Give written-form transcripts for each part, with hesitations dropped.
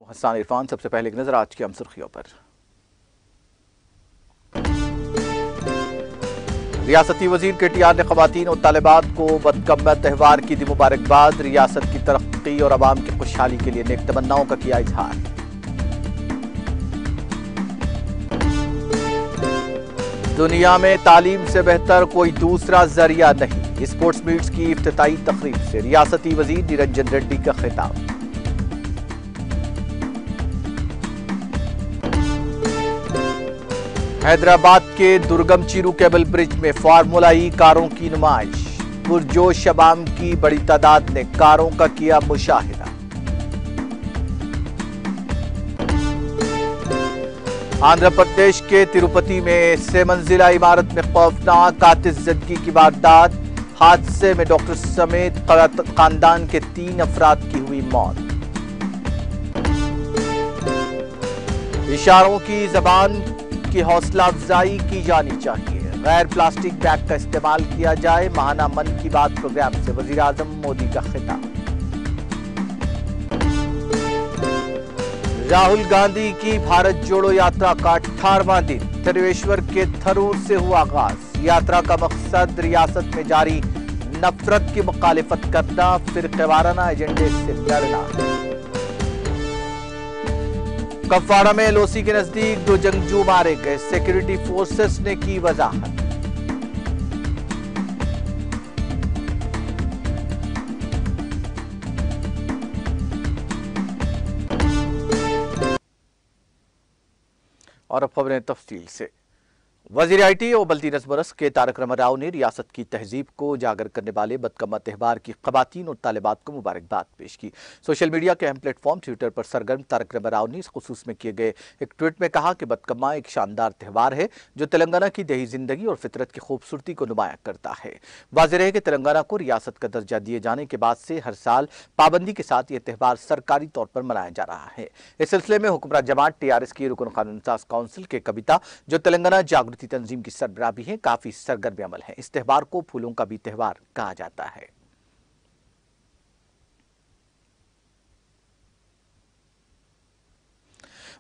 हसन इरफान। सबसे पहले एक नजर आज की हम सुर्खियों पर। रियासती वजीर KTR ने खवातीन और तालिबात को बदकम्मा त्यौहार की दी मुबारकबाद। रियासत की तरक्की और अवाम की खुशहाली के लिए नेक तमन्नाओं का किया इजहार। दुनिया में तालीम से बेहतर कोई दूसरा जरिया नहीं। स्पोर्ट्स मीट्स की इफ्तिताई तकरीब से रियासती वजीर निरंजन रेड्डी का खिताब। हैदराबाद के दुर्गम चीरू केबल ब्रिज में फार्मूला ई कारों की नुमाइश। पुरजोश अवाम की बड़ी तादाद ने कारों का किया मुशाहिदा। आंध्र प्रदेश के तिरुपति में 6 मंजिला इमारत में खौफनाक आतिशज़दगी की वारदात। हादसे में डॉक्टर समेत खानदान के 3 अफराद की हुई मौत। इशारों की जबान की हौसला अफजाई की जानी चाहिए। गैर प्लास्टिक बैग का इस्तेमाल किया जाए। माहाना मन की बात प्रोग्राम से वजीर आजम मोदी का खिताब। राहुल गांधी की भारत जोड़ो यात्रा का 18वां दिन त्रिवेश्वर के थरूर से हुआ आगाज। यात्रा का मकसद रियासत में जारी नफरत की मुखालिफत करना, फिरकेवाराना एजेंडे से लड़ना। कपवाड़ा में LOC के नजदीक 2 जंगजू मारे गए। सिक्योरिटी फोर्सेस ने की वजाहत। और अब खबरें तफसील से। वजीर IT और बल्दीनस बरस के तारक रामाराव ने रियासत की तहजीब को उजागर करने वाले बदकम्मा त्यौहार की खवातीन और तालिबात को मुबारकबाद पेश की। सोशल मीडिया के अहम प्लेटफॉर्म ट्विटर पर सरगर्म तारक रामाराव ने इस खुसूस में किए गए एक ट्वीट में कहा कि बदकम्मा एक शानदार त्यौहार है जो तेलंगाना की देही जिंदगी और फितरत की खूबसूरती को नुमाया करता है। वाज़ेह है कि तेलंगाना को रियासत का दर्जा दिए जाने के बाद से हर साल पाबंदी के साथ यह त्यौहार सरकारी तौर पर मनाया जा रहा है। इस सिलसिले में हुक्मरान जमात TRS की रुकन कानून साज काउंसिल के कविता, जो तेलंगाना जागृति तंजीम की सरबराह भी है, काफी सरगर्म अमल है। इस त्यौहार को फूलों का भी त्यौहार कहा जाता है।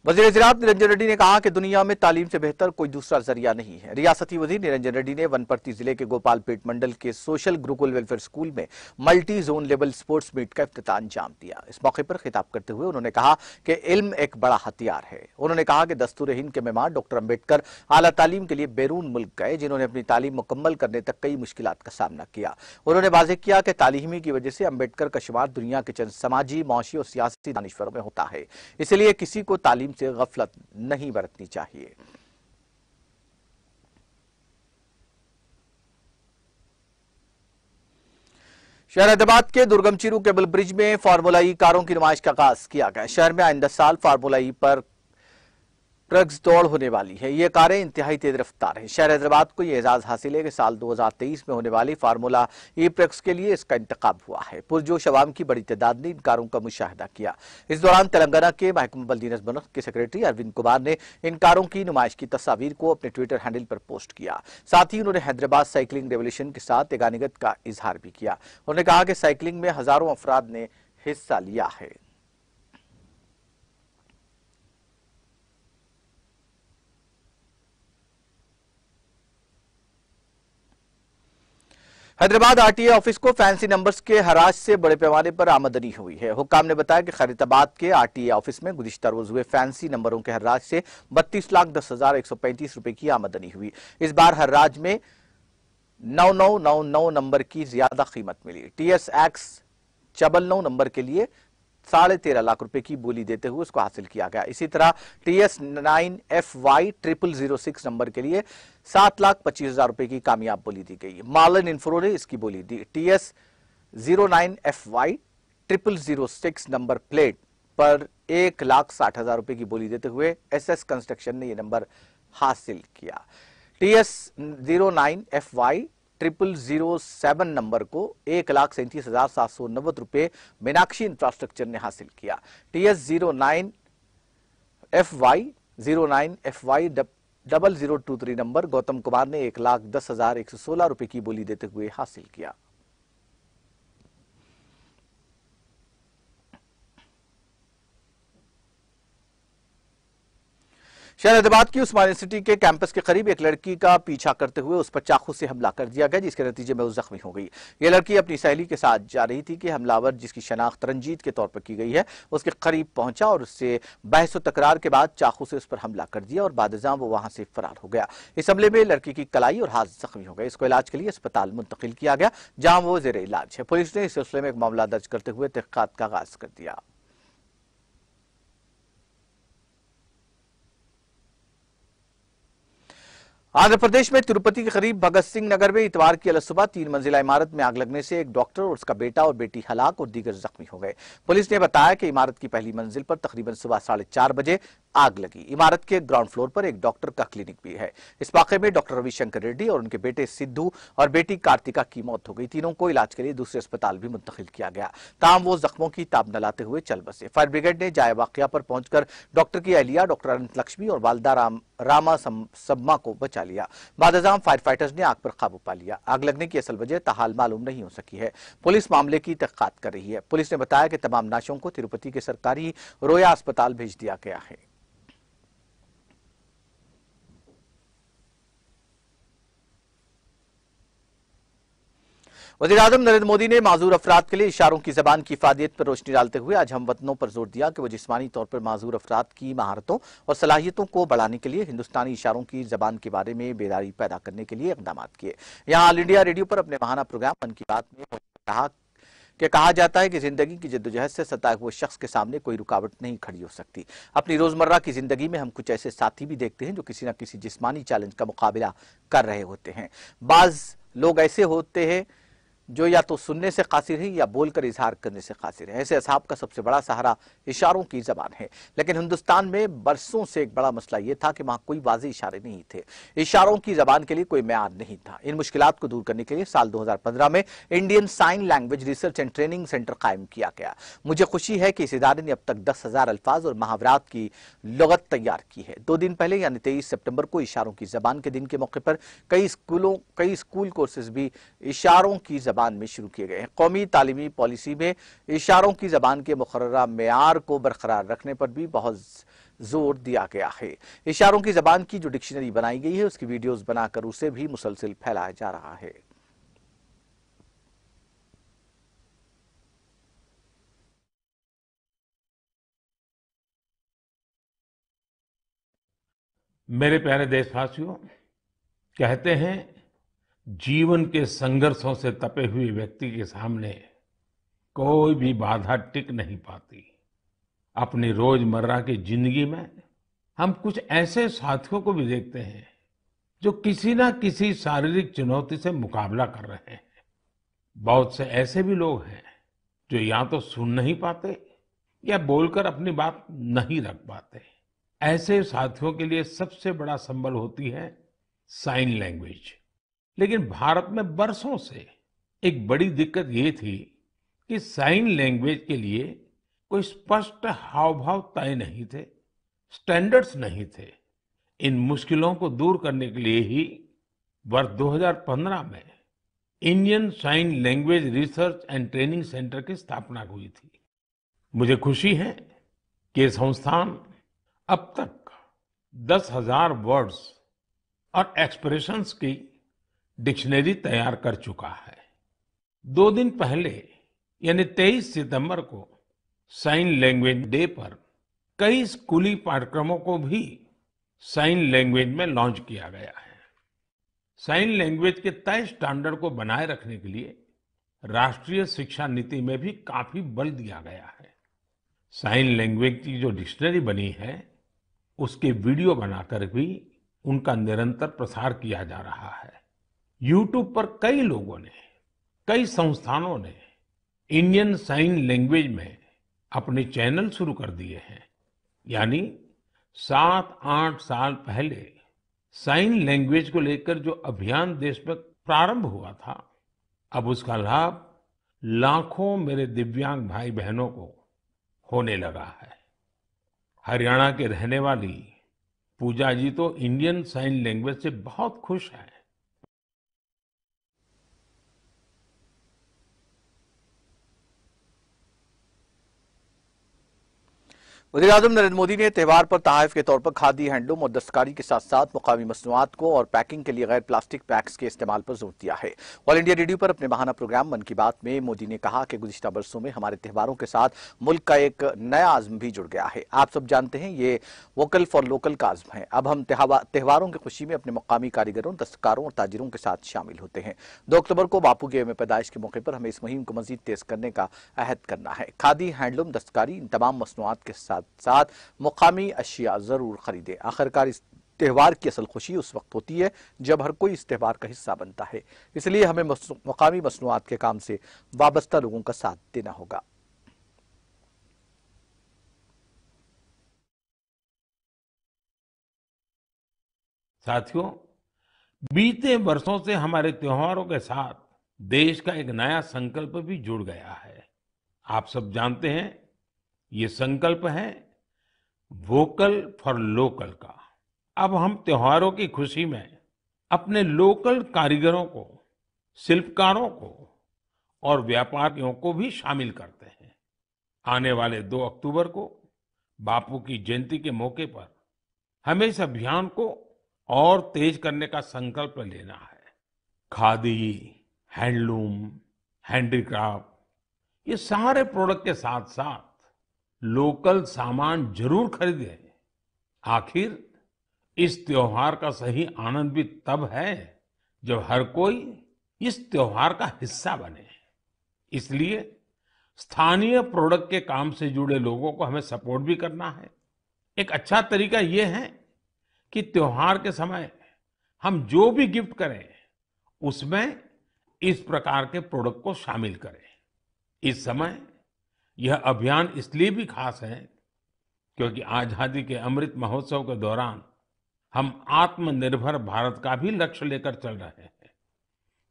वजीर वज़ीरात निरंजन रेड्डी ने कहा कि दुनिया में तालीम से बेहतर कोई दूसरा जरिया नहीं है। रियासती वजीर निरंजन रेड्डी ने वनपर्ती जिले के गोपालपेट मंडल के सोशल गुरुकुल वेलफेयर स्कूल में multi zone level sports meet का इफ्तिताह अंजाम दिया। इस मौके पर खिताब करते हुए उन्होंने कहा कि इल्म एक बड़ा हथियार है। उन्होंने कहा कि दस्तूर हिंद के मेहमान डॉक्टर अम्बेडकर आला तालीम के लिए बैरून मुल्क गए, जिन्होंने अपनी तालीम मुकम्मल करने तक कई मुश्किलात का सामना किया। उन्होंने वाज़ेह किया कि तालीमी की वजह से अम्बेडकर का शुमार दुनिया के चंद समाजी, मौशी और सियासी दानिश्वरों में होता है। इसलिए किसी को तालीम से गफलत नहीं बरतनी चाहिए। शहर हैदराबाद के दुर्गम चीरू केबल ब्रिज में फार्मूला ई कारों की नुमाइश का आगाज किया गया। शहर में आइंदा साल फार्मूला ई पर ट्रक्स दौड़ होने वाली है। ये कारें इंतहाई तेज रफ्तार हैं। शहर हैदराबाद को यह एजाज हासिल है कि साल 2023 में होने वाली फार्मूला ई ट्रक्स के लिए इसका इंतखाब हुआ है। पुरजोश अवाम की बड़ी तादाद ने इन कारों का मुशाहिदा किया। इस दौरान तेलंगाना के महकमा बल्दीनस बनस के सेक्रेटरी अरविंद कुमार ने इन कारों की नुमाइश की तस्वीर को अपने ट्विटर हैंडल पर पोस्ट किया। साथ ही उन्होंने हैदराबाद साइकिलिंग रेवोल्यूशन के साथ एगानिगत का इजहार भी किया। उन्होंने कहा कि साइकिलिंग में हजारों अफराद ने हिस्सा लिया है। हैदराबाद RTA ऑफिस को फैंसी नंबर्स के हराज से बड़े पैमाने पर आमदनी हुई है। हुक्काम ने बताया कि खैरताबाद के RTA ऑफिस में गुज़िश्ता रोज हुए फैंसी नंबरों के हराज से 32,10,135 रुपए की आमदनी हुई। इस बार हराज में 9999 नंबर की ज्यादा कीमत मिली। TSX 999 नंबर के लिए 13.5 लाख रुपए की बोली देते हुए उसको हासिल किया गया। इसी तरह TS9FY 0006 नंबर के लिए 7,25,000 रुपए की कामयाब बोली दी गई। मालन इन्फ्रो ने इसकी बोली दी। TS09FY 0006 नंबर प्लेट पर 1,60,000 रुपए की बोली देते हुए SS कंस्ट्रक्शन ने यह नंबर हासिल किया। TS09FY 0007 नंबर को 1,37,790 रुपए मीनाक्षी इंफ्रास्ट्रक्चर ने हासिल किया। TS09FY 0023 नंबर गौतम कुमार ने 1,10,116 रुपए की बोली देते हुए हासिल किया। शहर हैदराबाद की उस्मान यूनिवर्सिटी के कैंपस के करीब एक लड़की का पीछा करते हुए उस पर चाकू से हमला कर दिया गया, जिसके नतीजे में वो जख्मी हो गई। ये लड़की अपनी सहेली के साथ जा रही थी कि हमलावर, जिसकी शनाख्त रंजीत के तौर पर की गई है, उसके करीब पहुंचा और उससे बहस तकरार के बाद चाकू से उस पर हमला कर दिया और बादजां वो वहां से फरार हो गया। इस हमले में लड़की की कलाई और हाथ जख्मी हो गए। इसको इलाज के लिए अस्पताल मुंतकिल किया गया, जहां वो जेर इलाज है। पुलिस ने इस सिलसिले में एक मामला दर्ज करते हुए तहकीकात का आगाज कर दिया। आंध्र प्रदेश में तिरुपति के करीब भगत सिंह नगर में इतवार की अलसुबह 3 मंजिला इमारत में आग लगने से एक डॉक्टर और उसका बेटा और बेटी हलाक और दीगर जख्मी हो गए। पुलिस ने बताया कि इमारत की पहली मंजिल पर तकरीबन सुबह 4:30 बजे आग लगी। इमारत के ग्राउंड फ्लोर पर एक डॉक्टर का क्लिनिक भी है। इस वाकये में डॉक्टर रविशंकर रेड्डी और उनके बेटे सिद्धू और बेटी कार्तिका की मौत हो गई। तीनों को इलाज के लिए दूसरे अस्पताल भी मुंतकिल किया गया। ताहम वो जख्मों की ताब न लाते हुए चल बसे। फायर ब्रिगेड ने जाए वाकया पर पहुंचकर डॉक्टर की अहलिया डॉक्टर अनंत लक्ष्मी और वालदा रामा सब्मा को बचा लिया। बादजाम फायर फाइटर्स ने आग पर काबू पा लिया। आग लगने की असल वजह ताहाल मालूम नहीं हो सकी है। पुलिस मामले की तहकीकात कर रही है। पुलिस ने बताया कि तमाम नाशों को तिरुपति के सरकारी रोया अस्पताल भेज दिया गया है। वज़ीर-ए-आज़म नरेंद्र मोदी ने माजूर अफराद के लिए इशारों की जबान की इफादियत पर रोशनी डालते हुए आज हम वतनों पर जोर दिया कि वो जिस्मानी तौर पर माजूर अफराद की महारतों और सलाहियतों को बढ़ाने के लिए हिंदुस्तानी इशारों की जबान के बारे में बेदारी पैदा करने के लिए इकदाम किए। यहाँ ऑल इंडिया रेडियो पर अपने माहाना प्रोग्राम मन की बात में कहा जाता है कि जिंदगी की जद्दोजहद से सताए हुए शख्स के सामने कोई रुकावट नहीं खड़ी हो सकती। अपनी रोजमर्रा की जिंदगी में हम कुछ ऐसे साथी भी देखते हैं जो किसी न किसी जिस्मानी चैलेंज का मुकाबला कर रहे होते हैं। बाज लोग ऐसे होते हैं जो या तो सुनने से कासिर है या बोलकर इजहार करने से कासिर है। ऐसे असहाब का सबसे बड़ा सहारा इशारों की जबान है। लेकिन हिंदुस्तान में बरसों से एक बड़ा मसला यह था कि वहां कोई वाज़ेह इशारे नहीं थे। इशारों की जबान के लिए कोई मेयार नहीं था। इन मुश्किलात को दूर करने के लिए साल 2015 में Indian Sign Language Research and Training Centre कायम किया गया। मुझे खुशी है कि इस इदारे ने अब तक 10,000 अल्फाज और मुहावरात की लुगत तैयार की है। 2 दिन पहले यानी 23 सितंबर को इशारों की जबान के दिन के मौके पर कई स्कूल कोर्सेज भी इशारों की जबान में शुरू किए गए हैं। कौमी तालीमी पॉलिसी में इशारों की जबान के मुकर्ररा मेयार को बरकरार रखने पर भी बहुत जोर दिया गया है। इशारों की जबान की जो डिक्शनरी बनाई गई है उसकी वीडियोस बनाकर उसे भी मुसलसिल फैलाया जा रहा है। मेरे प्यारे देशवासियों, कहते हैं जीवन के संघर्षों से तपे हुए व्यक्ति के सामने कोई भी बाधा टिक नहीं पाती। अपनी रोजमर्रा की जिंदगी में हम कुछ ऐसे साथियों को भी देखते हैं जो किसी ना किसी शारीरिक चुनौती से मुकाबला कर रहे हैं। बहुत से ऐसे भी लोग हैं जो या तो सुन नहीं पाते या बोलकर अपनी बात नहीं रख पाते। ऐसे साथियों के लिए सबसे बड़ा संबल होती है साइन लैंग्वेज। लेकिन भारत में बरसों से एक बड़ी दिक्कत ये थी कि साइन लैंग्वेज के लिए कोई स्पष्ट हाव भाव तय नहीं थे, स्टैंडर्ड्स नहीं थे। इन मुश्किलों को दूर करने के लिए ही वर्ष 2015 में Indian Sign Language Research and Training Centre की स्थापना हुई थी। मुझे खुशी है कि ये संस्थान अब तक 10,000 वर्ड्स और एक्सप्रेशंस की डिक्शनरी तैयार कर चुका है। 2 दिन पहले यानी 23 सितंबर को साइन लैंग्वेज डे पर कई स्कूली पाठ्यक्रमों को भी साइन लैंग्वेज में लॉन्च किया गया है। साइन लैंग्वेज के तय स्टैंडर्ड को बनाए रखने के लिए राष्ट्रीय शिक्षा नीति में भी काफी बल दिया गया है। साइन लैंग्वेज की जो डिक्शनरी बनी है उसके वीडियो बनाकर भी उनका निरंतर प्रसार किया जा रहा है। YouTube पर कई लोगों ने, कई संस्थानों ने इंडियन साइन लैंग्वेज में अपने चैनल शुरू कर दिए हैं। यानी 7-8 साल पहले साइन लैंग्वेज को लेकर जो अभियान देश में प्रारंभ हुआ था, अब उसका लाभ लाखों मेरे दिव्यांग भाई बहनों को होने लगा है। हरियाणा के रहने वाली पूजा जी तो इंडियन साइन लैंग्वेज से बहुत खुश हैं। वज़ीर-ए-आज़म नरेंद्र मोदी ने त्यौहार पर तोहफे के तौर पर खादी, हैंडलूम और दस्तकारी के साथ साथ मुकामी मसनूआत को और पैकिंग के लिए गैर प्लास्टिक बैग्स के इस्तेमाल पर जोर दिया है। ऑल इंडिया रेडियो पर अपने माहाना प्रोग्राम मन की बात में मोदी ने कहा कि गुज़िश्ता बरसों में हमारे त्योहारों के साथ मुल्क का एक नया आज़म भी जुड़ गया है। आप सब जानते हैं ये वोकल फॉर लोकल का आज़म है। अब हम त्योहारों की खुशी में अपने मुकामी कारीगरों, दस्तकारों और ताजिरों के साथ शामिल होते हैं। 2 अक्टूबर को बापू के यौम पैदाइश के मौके पर हमें इस मुहिम को मजीद तेज करने का अहद करना है। खादी, हैंडलूम, दस्तकारी, इन तमाम मसनूआत के साथ साथ मुकामी अशिया जरूर खरीदें। आखिरकार इस त्यौहार की असल खुशी उस वक्त होती है जब हर कोई इस त्यौहार का हिस्सा बनता है। इसलिए हमें मुकामी मसनूआत के काम से वाबस्ता लोगों का साथ देना होगा। साथियों, बीते वर्षों से हमारे त्योहारों के साथ देश का एक नया संकल्प भी जुड़ गया है। आप सब जानते हैं, ये संकल्प है वोकल फॉर लोकल का। अब हम त्योहारों की खुशी में अपने लोकल कारीगरों को, शिल्पकारों को और व्यापारियों को भी शामिल करते हैं। आने वाले 2 अक्टूबर को बापू की जयंती के मौके पर हमें इस अभियान को और तेज करने का संकल्प लेना है। खादी, हैंडलूम, हैंडीक्राफ्ट, ये सारे प्रोडक्ट के साथ साथ लोकल सामान जरूर खरीदें। आखिर इस त्योहार का सही आनंद भी तब है जब हर कोई इस त्योहार का हिस्सा बने। इसलिए स्थानीय प्रोडक्ट के काम से जुड़े लोगों को हमें सपोर्ट भी करना है। एक अच्छा तरीका ये है कि त्योहार के समय हम जो भी गिफ्ट करें उसमें इस प्रकार के प्रोडक्ट को शामिल करें। इस समय यह अभियान इसलिए भी खास है क्योंकि आजादी के अमृत महोत्सव के दौरान हम आत्मनिर्भर भारत का भी लक्ष्य लेकर चल रहे हैं,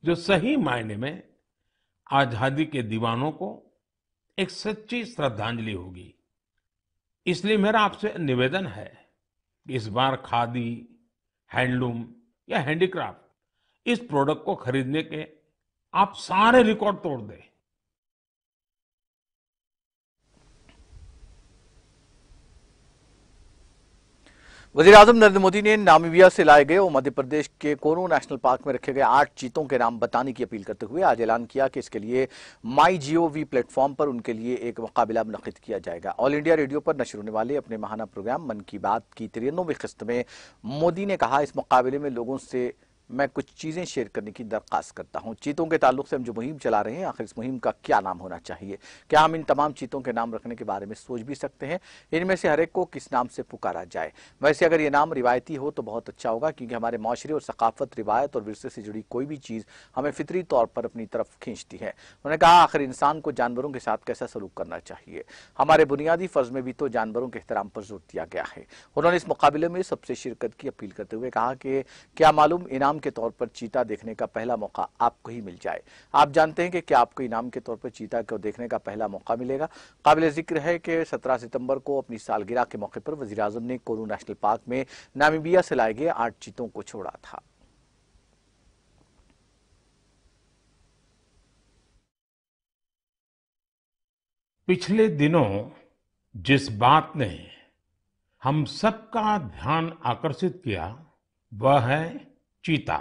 जो सही मायने में आजादी के दीवानों को एक सच्ची श्रद्धांजलि होगी। इसलिए मेरा आपसे निवेदन है कि इस बार खादी, हैंडलूम या हैंडीक्राफ्ट इस प्रोडक्ट को खरीदने के आप सारे रिकॉर्ड तोड़ दें। वज़ीर-ए-आज़म नरेंद्र मोदी ने नामीबिया से लाए गए और मध्य प्रदेश के कोरो नेशनल पार्क में रखे गए 8 चीतों के नाम बताने की अपील करते हुए आज ऐलान किया कि इसके लिए MyGov प्लेटफॉर्म पर उनके लिए एक मुकाबला मुनक्किद किया जाएगा। ऑल इंडिया रेडियो पर नशर होने वाले अपने माहाना प्रोग्राम मन की बात की 93वीं किस्त में मोदी ने कहा, इस मुकाबले में लोगों से मैं कुछ चीजें शेयर करने की दरख्वास्त करता हूं। चीतों के ताल्लुक से हम जो मुहिम चला रहे हैं, आखिर इस मुहिम का क्या नाम होना चाहिए? क्या हम इन तमाम चीतों के नाम रखने के बारे में सोच भी सकते हैं? इनमें से हर एक को किस नाम से पुकारा जाए? वैसे अगर ये नाम रिवायती हो तो बहुत अच्छा होगा, क्योंकि हमारे माशरे और सकाफत, रिवायत और विरसे से जुड़ी कोई भी चीज हमें फितरी तौर पर अपनी तरफ खींचती है। उन्होंने कहा, आखिर इंसान को जानवरों के साथ कैसा सलूक करना चाहिए? हमारे बुनियादी फर्ज में भी तो जानवरों के एहतराम पर जोर दिया गया है। उन्होंने इस मुकाबले में सबसे शिरकत की अपील करते हुए कहा कि क्या मालूम इनाम के तौर पर चीता देखने का पहला मौका आपको ही मिल जाए। आप जानते हैं कि क्या आपको इनाम के तौर पर चीता को देखने का पहला मौका मिलेगा? काबिल जिक्र है कि 17 सितंबर को अपनी सालगिरह के मौके पर वज़ीर-ए-आज़म ने कोरू नेशनल पार्क में नामीबिया से लाए गए 8 चीतों को छोड़ा था। पिछले दिनों जिस बात ने हम सबका ध्यान आकर्षित किया वह है चीता।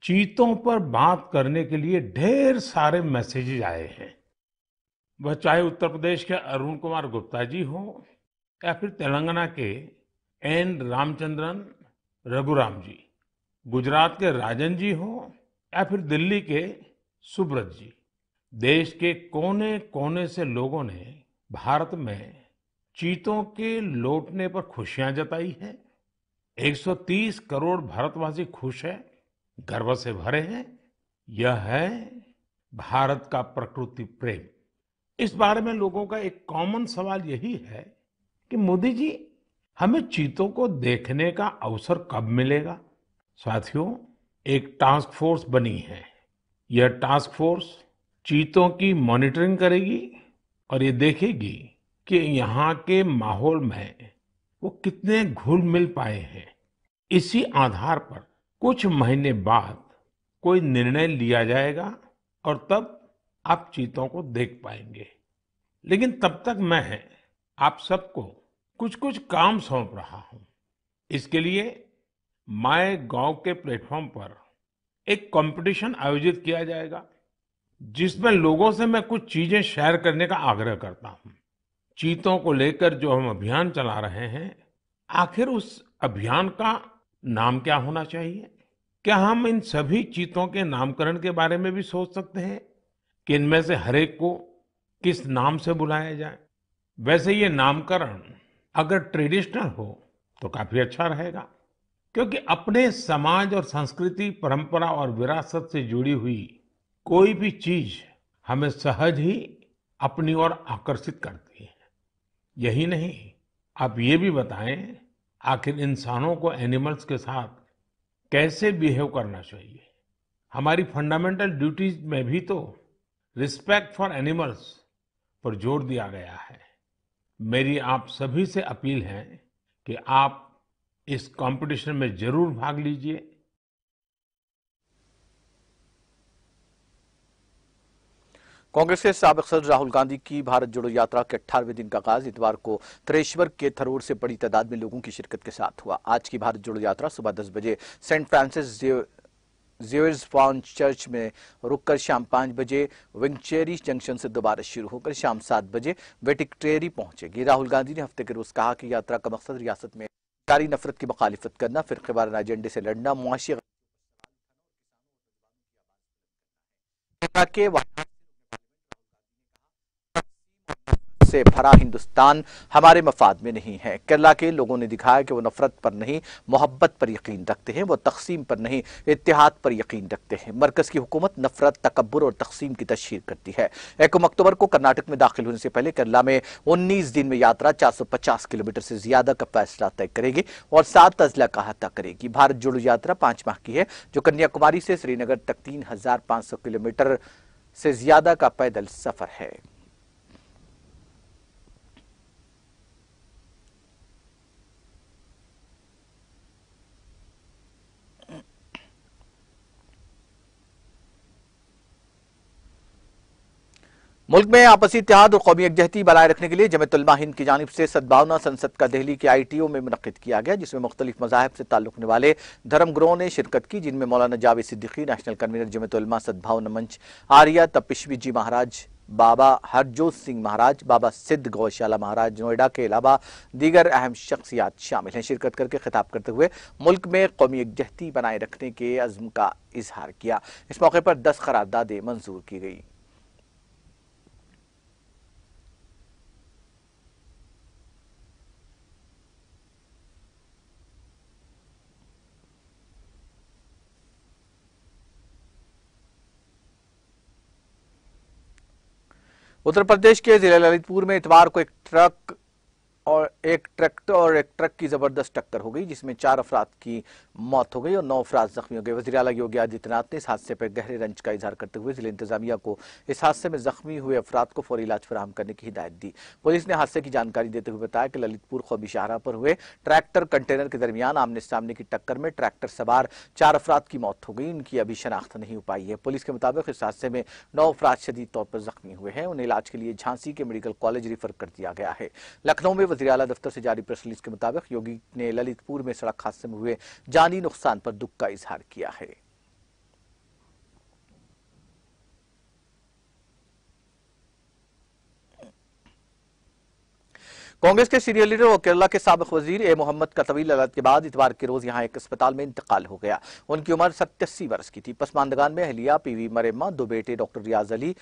चीतों पर बात करने के लिए ढेर सारे मैसेजेस आए हैं। वह चाहे उत्तर प्रदेश के अरुण कुमार गुप्ता जी हो या फिर तेलंगाना के एन रामचंद्रन रघुराम जी, गुजरात के राजन जी हो या फिर दिल्ली के सुब्रत जी। देश के कोने कोने से लोगों ने भारत में चीतों के लौटने पर खुशियां जताई है। 130 करोड़ भारतवासी खुश हैं, गर्व से भरे हैं। यह है भारत का प्रकृति प्रेम। इस बारे में लोगों का एक कॉमन सवाल यही है कि मोदी जी, हमें चीतों को देखने का अवसर कब मिलेगा? साथियों, एक टास्क फोर्स बनी है। यह टास्क फोर्स चीतों की मॉनिटरिंग करेगी और ये देखेगी कि यहाँ के माहौल में वो कितने घुल मिल पाए हैं। इसी आधार पर कुछ महीने बाद कोई निर्णय लिया जाएगा और तब आप चीतों को देख पाएंगे। लेकिन तब तक मैं आप सबको कुछ कुछ काम सौंप रहा हूं। इसके लिए माय गॉव के प्लेटफॉर्म पर एक कंपटीशन आयोजित किया जाएगा, जिसमें लोगों से मैं कुछ चीजें शेयर करने का आग्रह करता हूं। चीतों को लेकर जो हम अभियान चला रहे हैं, आखिर उस अभियान का नाम क्या होना चाहिए? क्या हम इन सभी चीतों के नामकरण के बारे में भी सोच सकते हैं कि इनमें से हर एक को किस नाम से बुलाया जाए? वैसे ये नामकरण अगर ट्रेडिशनल हो तो काफी अच्छा रहेगा, क्योंकि अपने समाज और संस्कृति, परंपरा और विरासत से जुड़ी हुई कोई भी चीज हमें सहज ही अपनी ओर आकर्षित करती है। यही नहीं, आप ये भी बताएं, आखिर इंसानों को एनिमल्स के साथ कैसे बिहेव करना चाहिए? हमारी फंडामेंटल ड्यूटीज में भी तो रिस्पेक्ट फॉर एनिमल्स पर जोर दिया गया है। मेरी आप सभी से अपील है कि आप इस कंपटीशन में जरूर भाग लीजिए। कांग्रेस के साबिक सदर राहुल गांधी की भारत जोड़ो यात्रा के 18वें दिन का आगाज इतवार को त्रेश्वर के थरोड़ से बड़ी तादाद में लोगों की शिरकत के साथ हुआ। आज की भारत जोड़ो यात्रा सुबह 10 बजे Saint Francis Xavier's found church में रुककर शाम 5 बजे विंगचेरी जंक्शन से दोबारा शुरू होकर शाम 7 बजे वेटिकटेरी पहुंचेगी। राहुल गांधी ने हफ्ते के रोज कहा कि यात्रा का मकसद रियासत में जारी नफरत की मुखालिफत करना, फिरकेवाराना एजेंडे से लड़ना, मुआशी के से भरा हिंदुस्तान हमारे मफाद में नहीं है। केरला के लोगों ने दिखाया कि वो नफरत पर नहीं, मोहब्बत पर यकीन रखते हैं। वो तकसीम पर नहीं, इत्तेहाद पर यकीन रखते हैं। मरकज की हुकूमत नफरत, तकब्बुर और तकसीम की तशहीर करती है। 1 अक्टूबर को कर्नाटक में दाखिल होने से पहले केरला में 19 दिन में यात्रा 450 किलोमीटर से ज्यादा का फैसला तय करेगी और 7 अजला का अहाता करेगी। भारत जोड़ो यात्रा 5 माह की है, जो कन्याकुमारी से श्रीनगर तक 3500 किलोमीटर से ज्यादा का पैदल सफर है। मुल्क में आपसी इत्तेहाद और कौमी यकजहती बनाए रखने के लिए जमीयत उलमा हिंद की जानिब से सद्भावना संसद का दिल्ली के ITO में मुनक्किद किया गया, जिसमें मुख्तलिफ मज़ाहिब से ताल्लुक रखने वाले धर्म गुरों ने शिरकत की, जिनमें मौलाना जावेद सिद्दीकी, नेशनल कन्वीनर जमीयत उलमा सद्भावना मंच आर्या तपिश्वी जी महाराज, बाबा हरजोत सिंह महाराज, बाबा सिद्ध गौशाला महाराज नोएडा के अलावा दीगर अहम शख्सियात शामिल हैं। शिरकत करके खिताब करते हुए मुल्क में कौमी यकजहती बनाए रखने के अज़्म का इजहार किया। इस मौके पर 10 करारदादें मंजूर की गई। उत्तर प्रदेश के जिला ललितपुर में इतवार को एक ट्रक और एक ट्रक की जबरदस्त टक्कर हो गई, जिसमें 4 अफराद की मौत हो गई और 9 अफराद जख्मी हो गए। वज़ीर आला योगी आदित्यनाथ ने इस हादसे पर गहरे रंज का इजहार करते हुए जिला इंतजामिया को इस हादसे में जख्मी हुए अफराद को फौरी इलाज फराहम करने की हिदायत दी। पुलिस ने हादसे की जानकारी देते हुए बताया कि ललितपुर खौबी शाहराह पर हुए ट्रैक्टर कंटेनर के दरमियान आमने सामने की टक्कर में ट्रैक्टर सवार 4 अफराद की मौत हो गई। उनकी अभी शनाख्त नहीं हो पाई है। पुलिस के मुताबिक इस हादसे में 9 अफराद शदीद तौर पर जख्मी हुए हैं। उन्हें इलाज के लिए झांसी के मेडिकल कॉलेज रिफर कर दिया गया है। लखनऊ में वज़ीर आला दफ्तर से जारी प्रेस रिलीज के मुताबिक योगी ने ललितपुर में सड़क हादसे में हुए जानी नुकसान पर दुख का इजहार किया है। कांग्रेस के सीनियर लीडर और केरला के साबिक वजीर ए मोहम्मद का तवील इलाज के बाद इतवार के रोज यहां एक अस्पताल में इंतकाल हो गया। उनकी उम्र 87 वर्ष की थी। पसमानदगान में अहलिया पीवी मरेम्मा, 2 बेटे डॉक्टर रियाज अली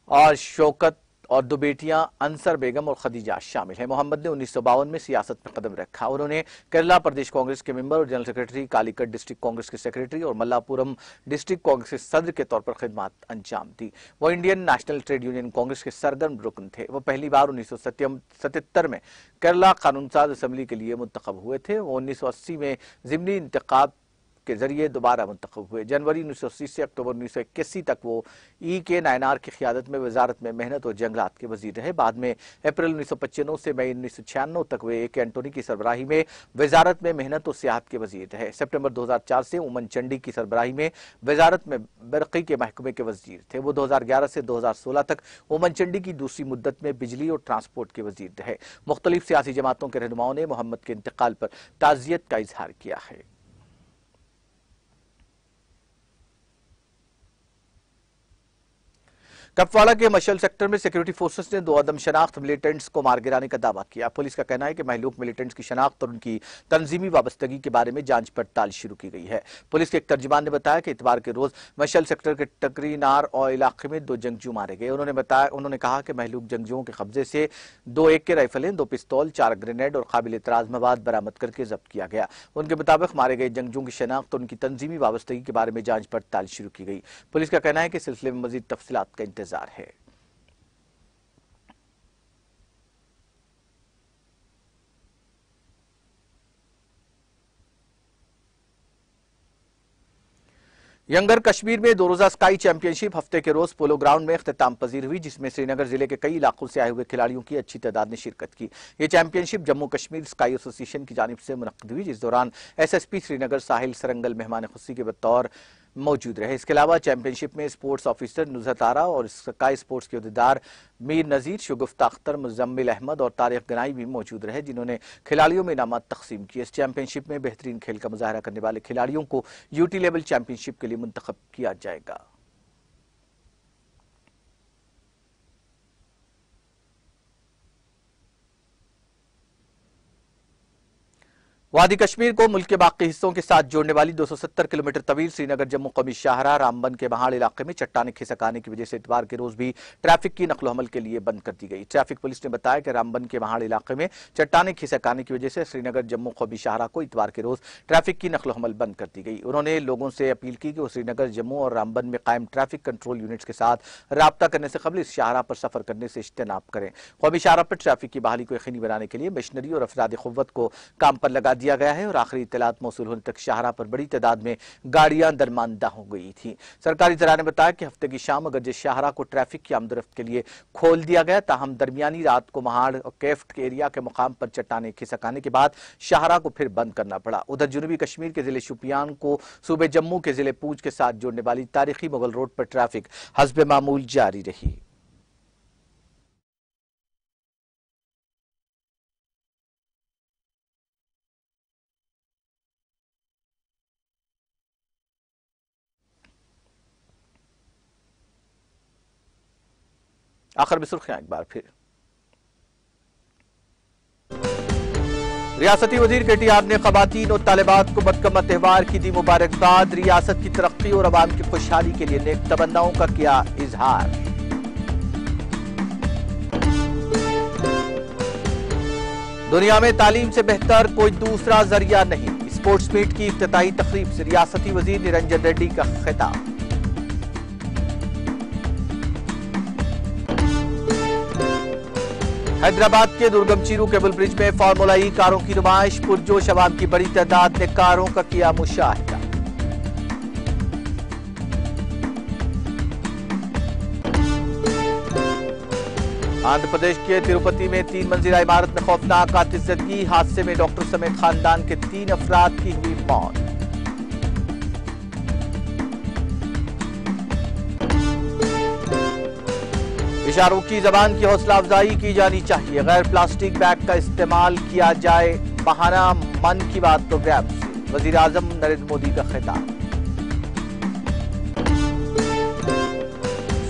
और शौकत और 2 बेटियां अंसर बेगम और खदीजा शामिल हैं। मोहम्मद ने 1952 में सियासत में कदम रखा। उन्होंने केरला प्रदेश कांग्रेस के मेंबर और general secretary, Calicut district Congress के सेक्रेटरी और मल्लापुरम डिस्ट्रिक्ट कांग्रेस के सदर के तौर पर खिदमत अंजाम दी। वो Indian national trade union Congress के सरगर्म रुकन थे। वो पहली बार 1977 में केरला कानून साज असम्बली के लिए मुंतखब हुए थे। वो 1980 में जिमनी इंतखाब के जरिए दोबारा मुंतखब हुए। जनवरी 1980 से अक्टूबर 1981 तक वो के नायनार की क़ियादत में वजारत में मेहनत और जंगलात के वजीर रहे। बाद में अप्रैल 1995 से मई 1996 तक वे के एंटोनी की सरबराही में वजारत में मेहनत और सियाहत के वजीर रहे। सितंबर 2004 से उमन चंडी की सरबराही में वजारत में बरक़ी के महकमे के वजीर थे। वो 2011 से 2016 तक उमन चंडी की दूसरी मुद्दत में बिजली और ट्रांसपोर्ट के वजीर रहे। मुख्तलिफ सियासी जमातों के रहनुमाओं ने मोहम्मद के इंतकाल पर ताज़ियत का इजहार किया है। कपवाड़ा के मशल सेक्टर में सिक्योरिटी फोर्सेस ने 2 अदम शनाख्त मिलिटेंट्स को मार गिराने का दावा किया। पुलिस का कहना है कि महलूक मिलिटेंट्स की शनाख्त और उनकी तंजीमी वाबस्तगी के बारे में जांच पड़ताल शुरू की गई है। पुलिस के एक तर्जुमान ने बताया कि इतवार के रोज मशल सेक्टर के टकरीनार और इलाके में 2 जंगजू मारे गए। उन्होंने कहा कि महलूक जंगजुओं के कब्जे से 2 AK राइफलें, 2 पिस्तौल, 4 ग्रेनेड और काबिल इतराज मवाद बरामद करके जब्त किया गया। उनके मुताबिक मारे गए जंगजुओं की शनाख्त और उनकी तंजीमी वाबस्तगी के बारे में जांच पड़ताल शुरू की गई। पुलिस का कहना है कि सिलसिले में मजीद तफसीलात का इंतजार है। यंगर कश्मीर में 2 रोजा स्काई चैंपियनशिप हफ्ते के रोज पोलो ग्राउंड में इख्तिताम पजीर हुई, जिसमें श्रीनगर जिले के कई इलाकों से आए हुए खिलाड़ियों की अच्छी तादाद ने शिरकत की। ये championship Jammu Kashmir sky association की जानिब से मुनक्किद हुई, जिस दौरान SSP श्रीनगर साहिल सरंगल मेहमान खुशी के बतौर मौजूद रहे। इसके अलावा चैंपियनशिप में स्पोर्ट्स ऑफिसर नुज़हत आरा और स्काई स्पोर्ट्स के अहदेदार मीर नज़ीर, शुगुफ्ता अख्तर, मुजम्मिल अहमद और तारिक गनाई भी मौजूद रहे, जिन्होंने खिलाड़ियों में इनामात तकसीम किए। इस चैंपियनशिप में बेहतरीन खेल का मुजाहरा करने वाले खिलाड़ियों को यूटी लेवल चैंपियनशिप के लिए मुंतखब किया जाएगा। वादी कश्मीर को मुल्क के बाकी हिस्सों के साथ जोड़ने वाली 270 किलोमीटर तवील श्रीनगर जम्मू कौमी शाहराह रामबन के महाड़ इलाके में चट्टाने खिसक आने की वजह से इतवार के रोज भी ट्रैफिक की नकलो हमल के लिए बंद कर दी गई। ट्रैफिक पुलिस ने बताया कि रामबन के महाड़ इलाके में चट्टाने खिसक आने की वजह से श्रीनगर जम्मू कौमी शाहराह को इतवार के रोज ट्रैफिक की नकलो हमल बंद कर दी गई। उन्होंने लोगों से अपील की कि वो श्रीनगर जम्मू और रामबन में कायम ट्रैफिक कंट्रोल यूनिट्स के साथ राब्ता करने से कबल इस शाहराह पर सफर करने से इज्तनाब करें। कौमी शाहराह पर ट्रैफिक की बहाली को यकीनी बनाने के लिए मशीनरी और अफराद क़ुव्वत को काम पर लगा दिया गया है और आखिरी इत्तलात मौसूल होने तक शाहराह पर बड़ी तादाद में गाड़ियां दरमानदा हो गई थी। सरकारी ज़राए ने बताया कि हफ्ते की शाम अगर शाहराह को ट्रैफिक की आमदरफ्त के लिए खोल दिया गया, ताहम दरमियानी रात को महाड़ और कैफ्ट के एरिया के मुकाम पर चट्टाने खिसक आने के बाद शाहराह को फिर बंद करना पड़ा। उधर जनूबी कश्मीर के जिले शुपियान को सूबे जम्मू के जिले पूंछ के साथ जोड़ने वाली तारीखी मुगल रोड पर ट्रैफिक हस्बे मामूल जारी रही। आखिर में सुर्खियां एक बार फिर। रियासती वजीर KTR ने खवातीन और तालिबात को बदकमा त्यौहार की दी मुबारकबाद। रियासत की तरक्की और अवाम की खुशहाली के लिए नेक तमन्नाओं का किया इजहार। दुनिया में तालीम से बेहतर कोई दूसरा जरिया नहीं। स्पोर्ट्स मीट की इफ्तिताही तकरीब से रियासती वजीर निरंजन रेड्डी का खिताब। हैदराबाद के दुर्गम चीरू केबल ब्रिज में फार्मूला ई कारों की नुमाइश। पुरजोश अवाम की बड़ी तादाद ने कारों का किया मुशाहिदा। आंध्र प्रदेश के तिरुपति में 3 मंजिला इमारत में खौफनाक आतिशज़दगी। हादसे में डॉक्टर समेत खानदान के 3 अफराद की हुई मौत। इशारों की जबान की हौसला अफजाई की जानी चाहिए। गैर प्लास्टिक बैग का इस्तेमाल किया जाए, बहाना मन की बात प्रोग्राम से वजीर आजम नरेंद्र मोदी का खिताब।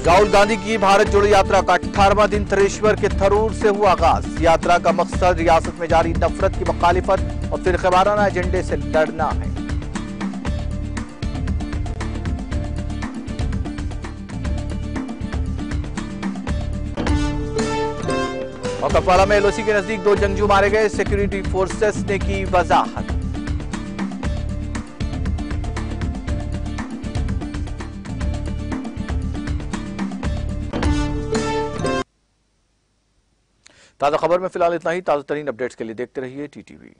राहुल गांधी की भारत जोड़ो यात्रा का 18वां दिन थरेश्वर के थरूर से हुआ आगाज। यात्रा का मकसद रियासत में जारी नफरत की मुखालिफत और फिरकावाराना एजेंडे से लड़ना है। और कपवाड़ा में LOC के नजदीक 2 जंगजू मारे गए। सिक्योरिटी फोर्सेस ने की वजाहत। ताजा खबर में फिलहाल इतना ही। ताजा तरीन अपडेट्स के लिए देखते रहिए TTV।